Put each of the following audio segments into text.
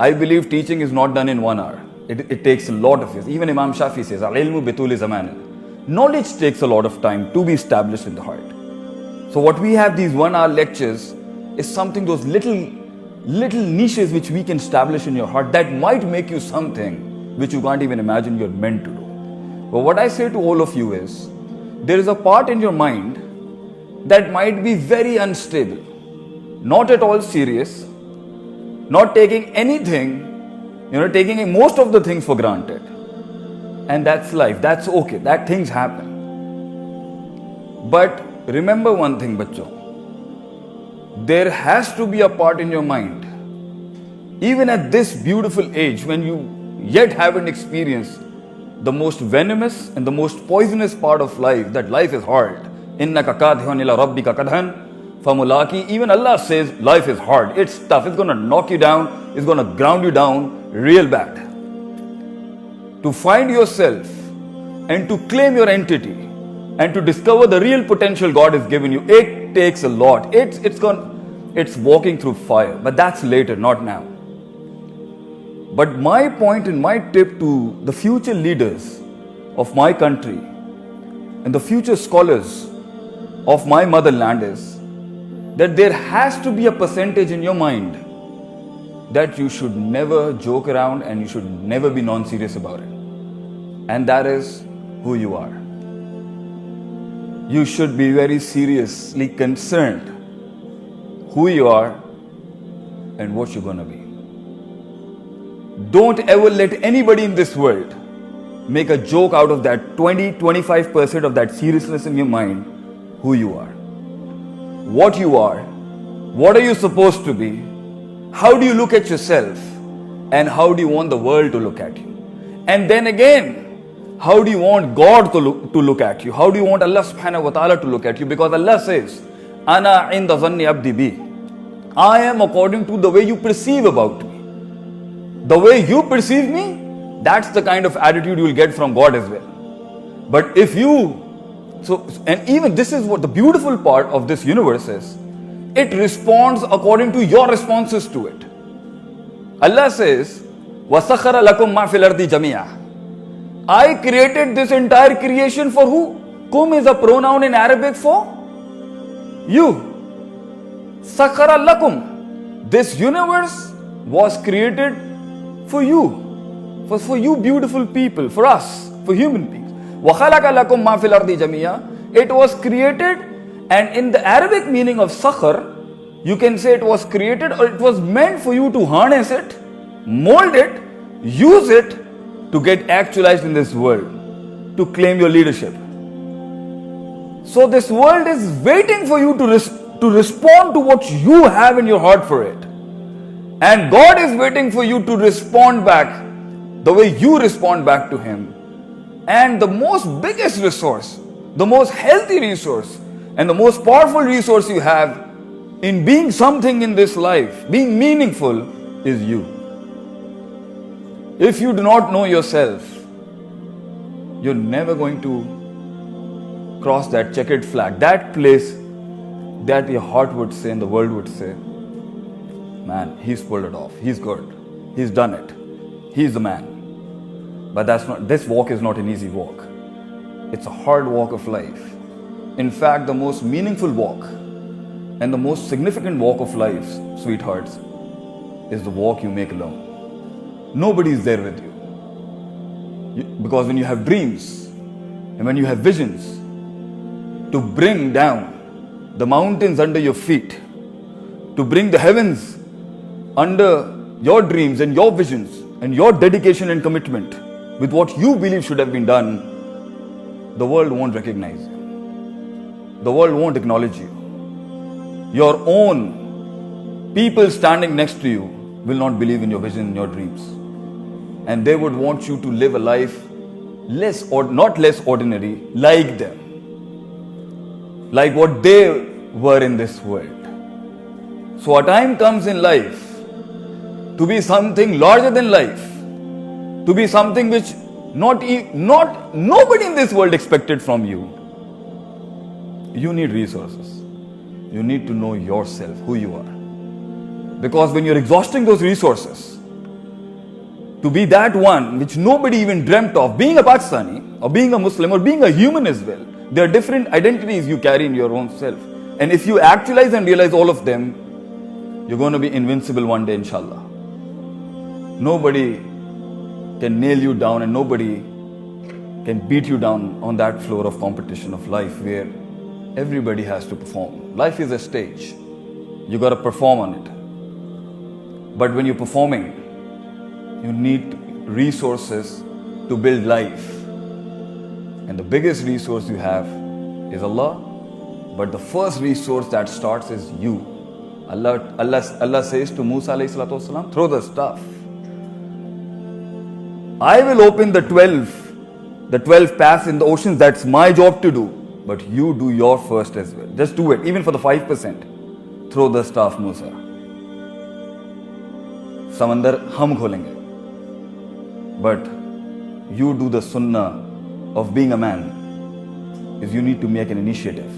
I believe teaching is not done in 1 hour. It takes a lot of years. Even Imam Shafi says, Al-ilmu bituli zaman. Knowledge takes a lot of time to be established in the heart. So what we have, these 1 hour lectures, is something, those little niches which we can establish in your heart that might make you something which you can't even imagine you're meant to do. But what I say to all of you is, there is a part in your mind that might be very unstable, not at all serious, not taking anything, taking most of the things for granted. And that's life, that's okay, that things happen. But remember one thing, bachcho, there has to be a part in your mind, even at this beautiful age when you yet haven't experienced the most venomous and the most poisonous part of life, that life is hard. Innaka kadhun ila rabbika kadhan famulaki. Even Allah says life is hard, it's tough, it's gonna knock you down, it's gonna ground you down real bad. To find yourself and to claim your entity and to discover the real potential God has given you, it takes a lot. It's walking through fire, but that's later, not now. But my point and my tip to the future leaders of my country and the future scholars of my motherland is that there has to be a percentage in your mind that you should never joke around and you should never be non-serious about it. And that is who you are. You should be very seriously concerned who you are and what you're gonna be. Don't ever let anybody in this world make a joke out of that 20-25% of that seriousness in your mind, who you are. What you are, what are you supposed to be, how do you look at yourself, and how do you want the world to look at you. And then again, how do you want God to look at you? How do you want Allah subhanahu wa ta'ala to look at you? Because Allah says, Ana inda zanni abdi bi. I am according to the way you perceive about me. The way you perceive me, that's the kind of attitude you will get from God as well. But if and even this is what the beautiful part of this universe is, it responds according to your responses to it. Allah says, وَسَخَرَ لَكُمْ مَا فِي الْأَرْضِ جَمِيعًا. I created this entire creation for who? Kum is a pronoun in Arabic for you. Sakhara lakum. This universe was created for you. For you beautiful people, for us, for human beings. وَخَلَقَ لَكُمْ مَا فِي الْأَرْضِ جَمِيعًا. It was created, and in the Arabic meaning of sakhar, you can say it was created or it was meant for you to harness it, mold it, use it to get actualized in this world, to claim your leadership. So this world is waiting for you to respond to what you have in your heart for it. And God is waiting for you to respond back the way you respond back to Him. And the most biggest resource, the most healthy resource, and the most powerful resource you have in being something in this life, being meaningful, is you. If you do not know yourself, you're never going to cross that checkered flag, that place that your heart would say and the world would say, man, he's pulled it off, he's good, he's done it, he's the man. But this walk is not an easy walk. It's a hard walk of life. In fact, the most meaningful walk and the most significant walk of life, sweethearts, is the walk you make alone. Nobody is there with you. Because when you have dreams and when you have visions to bring down the mountains under your feet, to bring the heavens under your dreams and your visions and your dedication and commitment with what you believe should have been done, the world won't recognize you. The world won't acknowledge you. Your own people standing next to you will not believe in your vision and your dreams. And they would want you to live a life not less ordinary, like them. Like what they were in this world. So a time comes in life to be something larger than life, to be something which nobody in this world expected from you. You need resources. You need to know yourself, who you are. Because when you're exhausting those resources, to be that one which nobody even dreamt of, being a Pakistani, or being a Muslim, or being a human as well. There are different identities you carry in your own self. And if you actualize and realize all of them, you're going to be invincible one day, inshallah. Nobody can nail you down and nobody can beat you down on that floor of competition of life where everybody has to perform. Life is a stage. You got to perform on it. But when you're performing, you need resources to build life. And the biggest resource you have is Allah. But the first resource that starts is you. Allah says to Musa alayhi salatu wasalam, throw the staff. I will open the 12 paths in the oceans. That's my job to do. But you do your first as well. Just do it, even for the 5%. Throw the staff, Musa. Samandar hum kholenge. But you do the sunnah of being a man, is you need to make an initiative.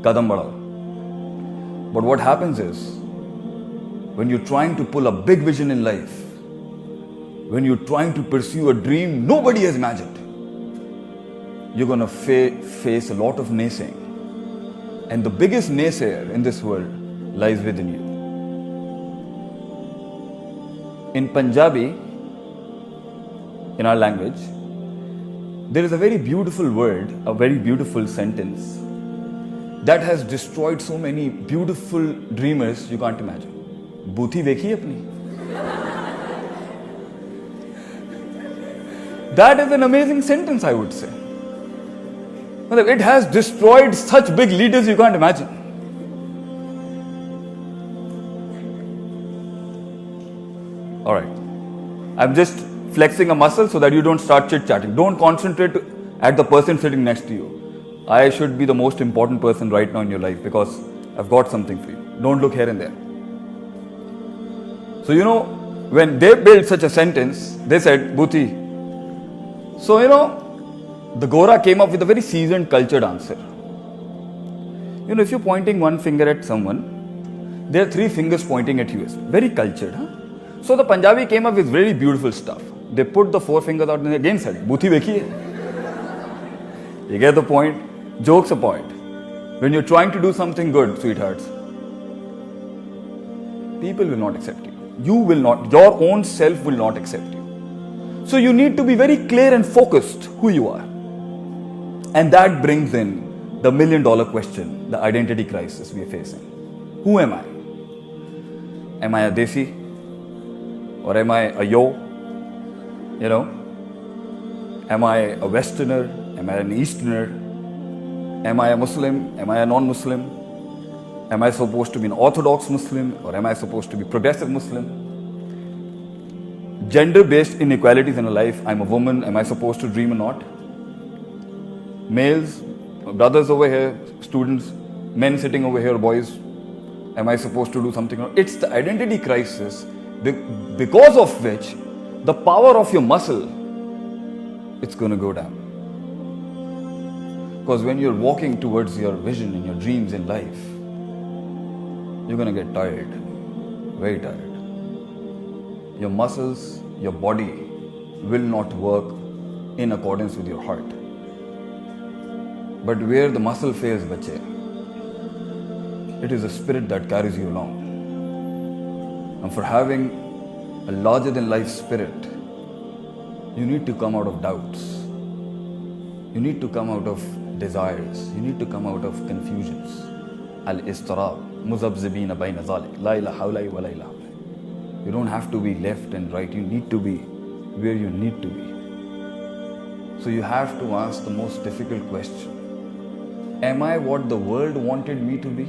Kadam badao. But what happens is, when you're trying to pull a big vision in life, when you're trying to pursue a dream nobody has imagined, you're going to face a lot of naysaying. And the biggest naysayer in this world lies within you. In Punjabi, in our language, there is a very beautiful word, a very beautiful sentence that has destroyed so many beautiful dreamers you can't imagine. Boothi dekhi apni. That is an amazing sentence, I would say. It has destroyed such big leaders you can't imagine. Alright. I'm just flexing a muscle so that you don't start chit-chatting. Don't concentrate at the person sitting next to you. I should be the most important person right now in your life because I've got something for you. Don't look here and there. So, when they built such a sentence, they said, Bhuti. So, the Gora came up with a very seasoned, cultured answer. If you're pointing one finger at someone, there are 3 fingers pointing at you. Very cultured, huh? So the Punjabi came up with very beautiful stuff. They put the 4 fingers out and they again said, Bhuti bekhi hai. You get the point? Joke's a point. When you're trying to do something good, sweethearts, people will not accept you. You will not, your own self will not accept you. So you need to be very clear and focused who you are. And that brings in the $1 million question, the identity crisis we are facing. Who am I? Am I a Desi? Or am I a Yo? Am I a Westerner? Am I an Easterner? Am I a Muslim? Am I a non-Muslim? Am I supposed to be an Orthodox Muslim? Or am I supposed to be progressive Muslim? Gender-based inequalities in life. I'm a woman. Am I supposed to dream or not? Males, brothers over here, students, men sitting over here, boys. Am I supposed to do something or not? It's the identity crisis because of which the power of your muscle, it's going to go down. Because when you're walking towards your vision and your dreams in life, you're going to get tired, very tired. Your muscles, your body will not work in accordance with your heart. But where the muscle fails, bache, it is a spirit that carries you along. And for having a larger than life spirit, you need to come out of doubts. You need to come out of desires. You need to come out of confusions. Al-istirab, muzabzibina bayna zalik, la ilaha hawla wa la ilaha. You don't have to be left and right. You need to be where you need to be. So you have to ask the most difficult question. Am I what the world wanted me to be?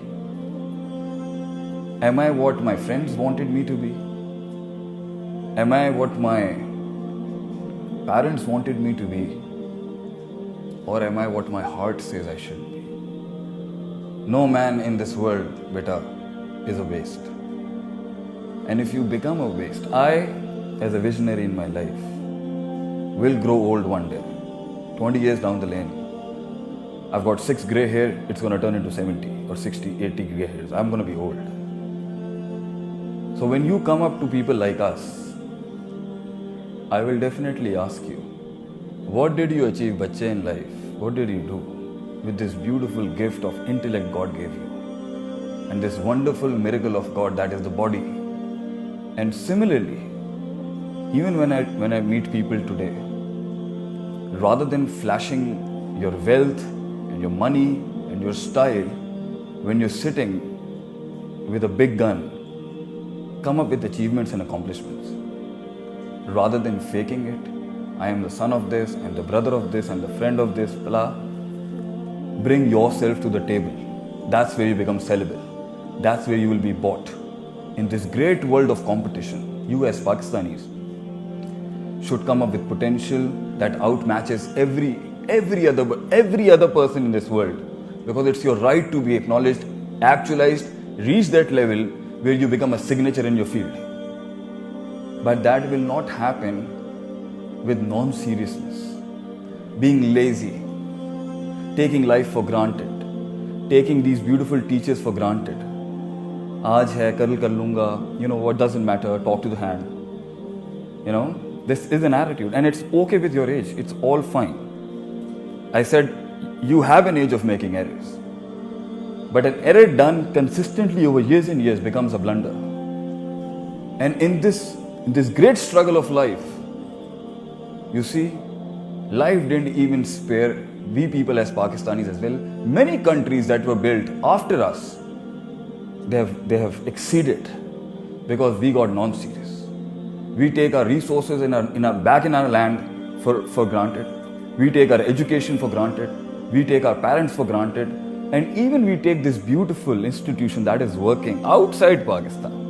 Am I what my friends wanted me to be? Am I what my parents wanted me to be? Or am I what my heart says I should be? No man in this world, beta, is a waste. And if you become a waste, I, as a visionary in my life, will grow old one day. 20 years down the lane, I've got 6 grey hair, it's going to turn into 70 or 60, 80 grey hairs. I'm going to be old. So when you come up to people like us, I will definitely ask you, what did you achieve, bache, in life? What did you do with this beautiful gift of intellect God gave you? And this wonderful miracle of God that is the body. And similarly, even when I meet people today, rather than flashing your wealth and your money and your style, when you're sitting with a big gun, come up with achievements and accomplishments. Rather than faking it, I am the son of this, I'm the brother of this, I'm the friend of this, blah. Bring yourself to the table. That's where you become sellable. That's where you will be bought. In this great world of competition, you as Pakistanis should come up with potential that outmatches every other person in this world, because it's your right to be acknowledged, actualized, reach that level where you become a signature in your field. But that will not happen with non-seriousness, being lazy, taking life for granted, taking these beautiful teachers for granted. Aaj hai, kal kar lunga, what doesn't matter, talk to the hand. This is an attitude, and it's okay with your age, it's all fine. I said, you have an age of making errors. But an error done consistently over years and years becomes a blunder. And in this great struggle of life, you see, life didn't even spare we people as Pakistanis as well. Many countries that were built after us, they have exceeded because we got non-serious. We take our resources back in our land for granted. We take our education for granted. We take our parents for granted. And even we take this beautiful institution that is working outside Pakistan.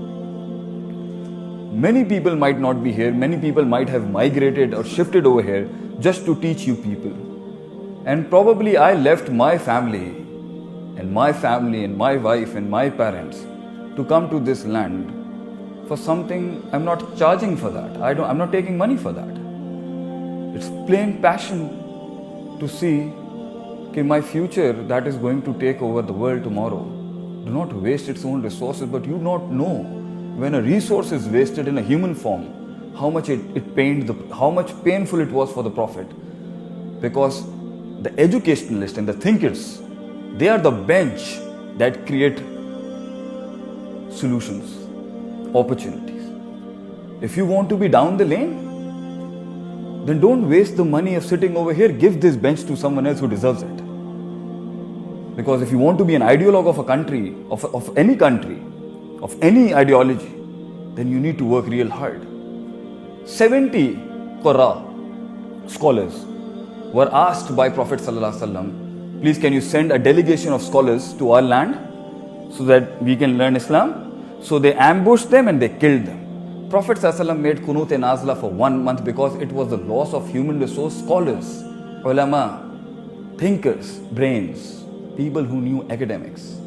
Many people might not be here. Many people might have migrated or shifted over here just to teach you people. And probably I left my family and my wife and my parents to come to this land for something. I'm not charging for that. I'm not taking money for that. It's plain passion to see my future that is going to take over the world tomorrow. Do not waste its own resources, but you don't know when a resource is wasted in a human form, how much how much painful it was for the Prophet. Because the educationalists and the thinkers, they are the bench that create solutions, opportunities. If you want to be down the lane, then don't waste the money of sitting over here. Give this bench to someone else who deserves it. Because if you want to be an ideologue of a country, of any country, of any ideology, then you need to work real hard. 70 Qurra scholars were asked by Prophet ﷺ, please can you send a delegation of scholars to our land so that we can learn Islam? So they ambushed them and they killed them. Prophet ﷺ made Qunut Nazla for 1 month because it was the loss of human resource scholars, ulama, thinkers, brains, people who knew academics.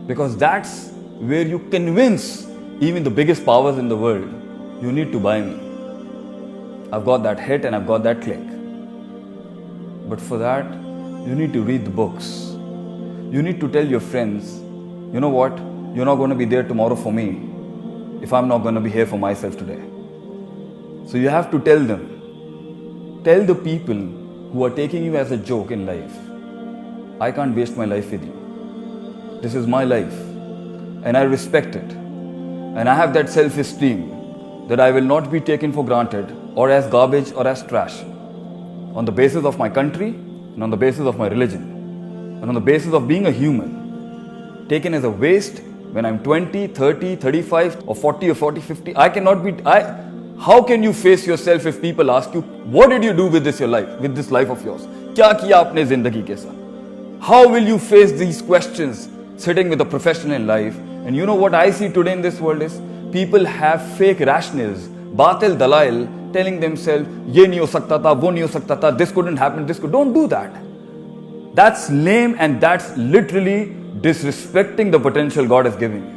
Because that's where you convince even the biggest powers in the world, you need to buy me. I've got that hit and I've got that click. But for that, you need to read the books. You need to tell your friends, you know what, you're not going to be there tomorrow for me if I'm not going to be here for myself today. So you have to tell them. Tell the people who are taking you as a joke in life, I can't waste my life with you. This is my life and I respect it. And I have that self-esteem that I will not be taken for granted or as garbage or as trash on the basis of my country and on the basis of my religion and on the basis of being a human. Taken as a waste when I'm 20, 30, 35 or 40 or 40, 50. How can you face yourself if people ask you, what did you do with this life of yours? Kya kiya apne zindagi ke saath? How will you face these questions sitting with a professional in life? And you know what I see today in this world is people have fake rationals, batil dalail, telling themselves, ye nahi ho sakta tha, wo nahi ho sakta tha, this couldn't happen, don't do that. That's lame and that's literally disrespecting the potential God has given you.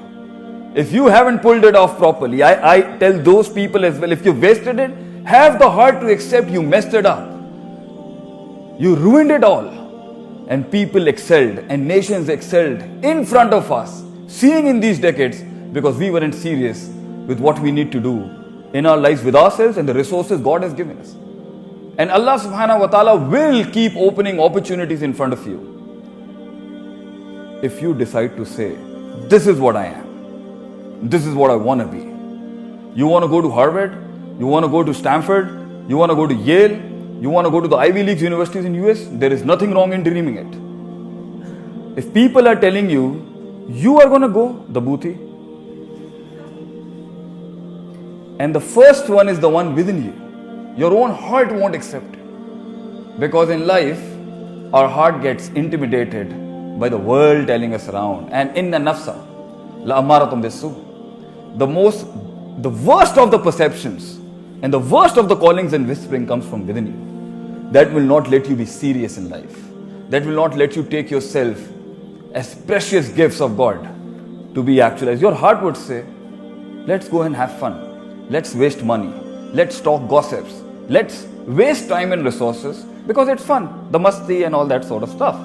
If you haven't pulled it off properly, I tell those people as well, if you wasted it, have the heart to accept you messed it up. You ruined it all. And people excelled and nations excelled in front of us, seeing in these decades, because we weren't serious with what we need to do in our lives with ourselves and the resources God has given us. And Allah subhanahu wa ta'ala will keep opening opportunities in front of you. If you decide to say, this is what I am, this is what I want to be. You want to go to Harvard, you want to go to Stanford, you want to go to Yale, you want to go to the Ivy League universities in US, there is nothing wrong in dreaming it. If people are telling you, you are going to go, the booty. And the first one is the one within you. Your own heart won't accept it. Because in life, our heart gets intimidated by the world telling us around. And inna nafsa la amaratum bisu. The worst of the perceptions and the worst of the callings and whispering comes from within you. That will not let you be serious in life. That will not let you take yourself as precious gifts of God to be actualized. Your heart would say, let's go and have fun. Let's waste money. Let's talk gossips. Let's waste time and resources because it's fun. The masti and all that sort of stuff.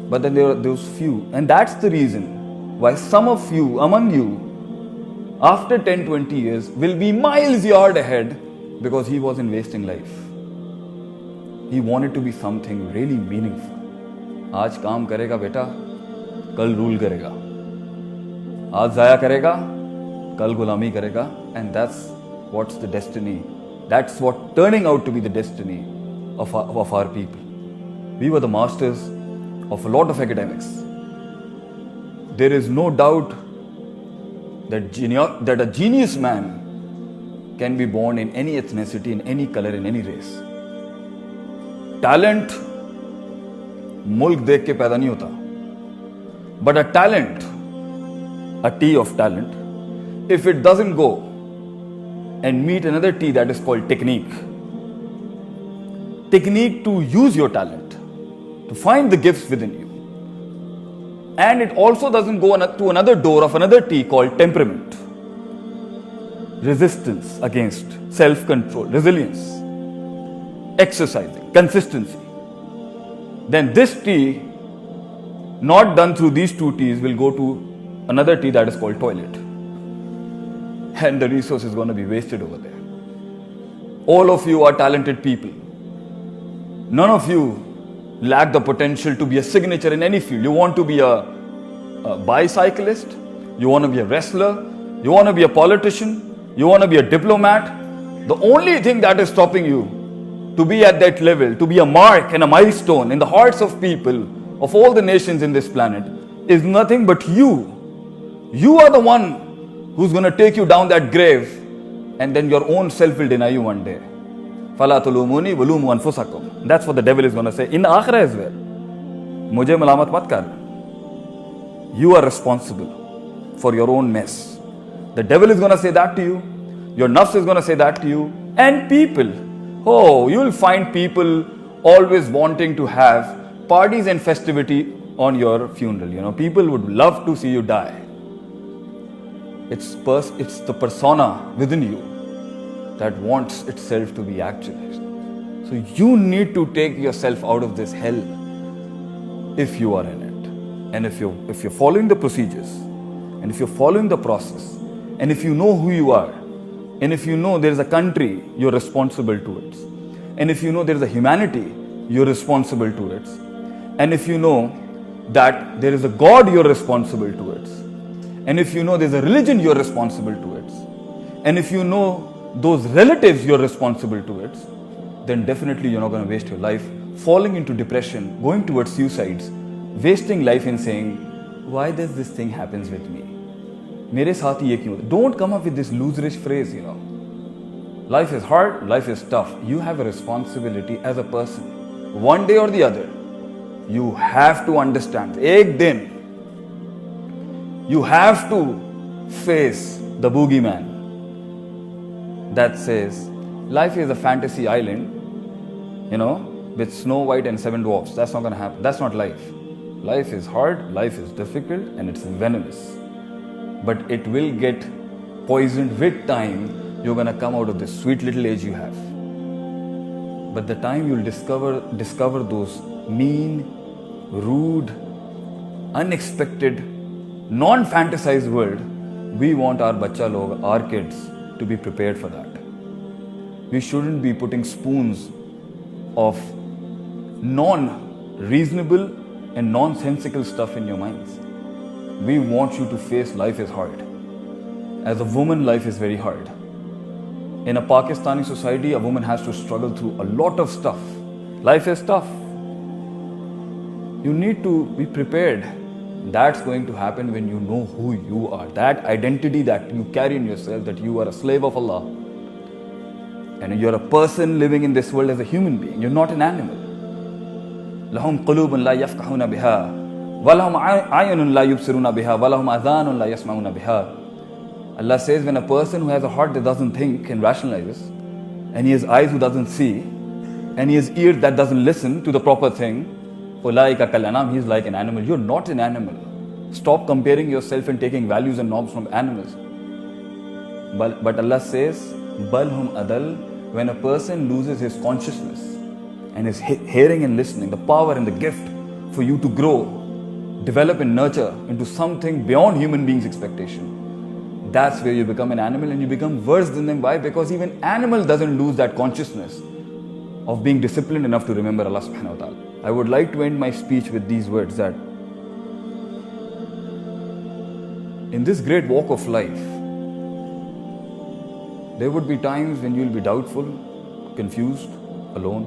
But then there are those few. And that's the reason why some of you, among you, after 10, 20 years, will be miles yard ahead because he wasn't wasting life. He wanted to be something really meaningful. आज काम करेगा बेटा, कल rule करेगा. आज जाया करेगा, कल गुलामी करेगा. And that's what's the destiny. That's what turning out to be the destiny of our people. We were the masters of a lot of academics. There is no doubt that a genius man can be born in any ethnicity, in any color, in any race. Talent, मुल्क देख के पैदा नहीं होता. But a talent, a T of talent, if it doesn't go and meet another T that is called technique. Technique to use your talent, to find the gifts within you. And it also doesn't go to another door of another T called temperament. Resistance against self-control, resilience, exercising, consistency. Then this T, not done through these two T's, will go to another T that is called toilet. And the resource is going to be wasted over there. All of you are talented people. None of you lack the potential to be a signature in any field. You want to be a bicyclist, you want to be a wrestler, you want to be a politician, you want to be a diplomat. The only thing that is stopping you to be at that level, to be a mark and a milestone in the hearts of people of all the nations in this planet is nothing but you. You are the one who's going to take you down that grave, and then your own self will deny you one day. فَلَا تُلُومُونِي وَلُومُوا أَنفُسَكُمْ. That's what the devil is going to say in akhirah as well. Mujhe malamat mat kar. You are responsible for your own mess. The devil is going to say that to you. Your nafs is going to say that to you. And people. Oh, you will find people always wanting to have parties and festivity on your funeral. You know, people would love to see you die. It's the persona within you that wants itself to be actualized. So you need to take yourself out of this hell if you are in it. And if you're following the procedures, and if you're following the process, and if you know who you are, and if you know there is a country you're responsible towards, and if you know there is a humanity you're responsible towards, and if you know that there is a God you're responsible towards, and if you know there's a religion you're responsible towards, and if you know those relatives you're responsible towards, then definitely you're not going to waste your life falling into depression, going towards suicides, wasting life in saying, why does this thing happens with me? मेरे साथ ही ये क्यों होता? Don't come up with this loserish phrase, you know. Life is hard, life is tough. You have a responsibility as a person. One day or the other, you have to understand. एक दिन, you have to face the boogeyman that says, life is a fantasy island, you know, with Snow White and 7 dwarfs. That's not going to happen. That's not life. Life is hard, life is difficult, and it's venomous. But it will get poisoned with time. You're going to come out of this sweet little age you have. But the time you'll discover those mean, rude, unexpected, non-fantasized world, we want our bacha log, our kids, to be prepared for that. We shouldn't be putting spoons of non-reasonable and nonsensical stuff in your minds. We want you to face life is hard. As a woman, life is very hard. In a Pakistani society, a woman has to struggle through a lot of stuff. Life is tough. You need to be prepared. That's going to happen when you know who you are. That identity that you carry in yourself, that you are a slave of Allah. And you're a person living in this world as a human being. You're not an animal. لَهُمْ قُلُوبٌ لَا يَفْقَهُونَ بِهَا وَلَهُمْ عَيُنٌ لَا يُبْصِرُونَ بِهَا وَلَهُمْ أَذَانٌ لَا يَسْمَعُونَ بِهَا. Allah says, when a person who has a heart that doesn't think and rationalizes, and he has eyes who doesn't see, and he has ears that doesn't listen to the proper thing, أُولَٰئِكَ كَالْأَنْعَامِ, he's like an animal. You're not an animal. Stop comparing yourself and taking values and norms from animals. But Allah says, بَلْ هُمْ أَدَلْ. When a person loses his consciousness and his hearing and listening, the power and the gift for you to grow, develop and nurture into something beyond human beings' expectation, that's where you become an animal and you become worse than them. Why? Because even animal doesn't lose that consciousness of being disciplined enough to remember Allah subhanahu wa ta'ala. I would like to end my speech with these words, that in this great walk of life, there would be times when you'll be doubtful, confused, alone.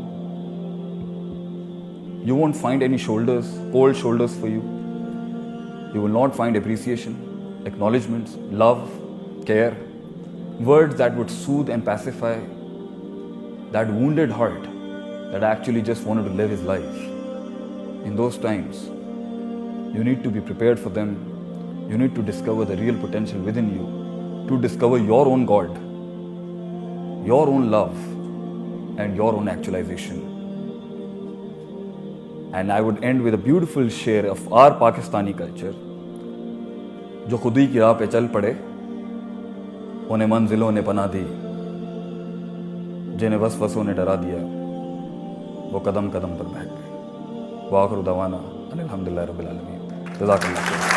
You won't find any shoulders, cold shoulders for you. You will not find appreciation, acknowledgements, love, care, words that would soothe and pacify that wounded heart that actually just wanted to live his life. In those times, you need to be prepared for them. You need to discover the real potential within you, to discover your own God, your own love, and your own actualization. And I would end with a beautiful share of our Pakistani culture. जो खुदी की राह पे चल पड़े, उन्हें मंजिलों ने पनाह दी, जिन्हें वसवसों ने डरा दिया, वो कदम कदम पर बैठ गए। वाखिर दवाना अनिल हम्दुलिल्लाहि रब्बिल आलमीन। जज़ाकल्लाह खैर।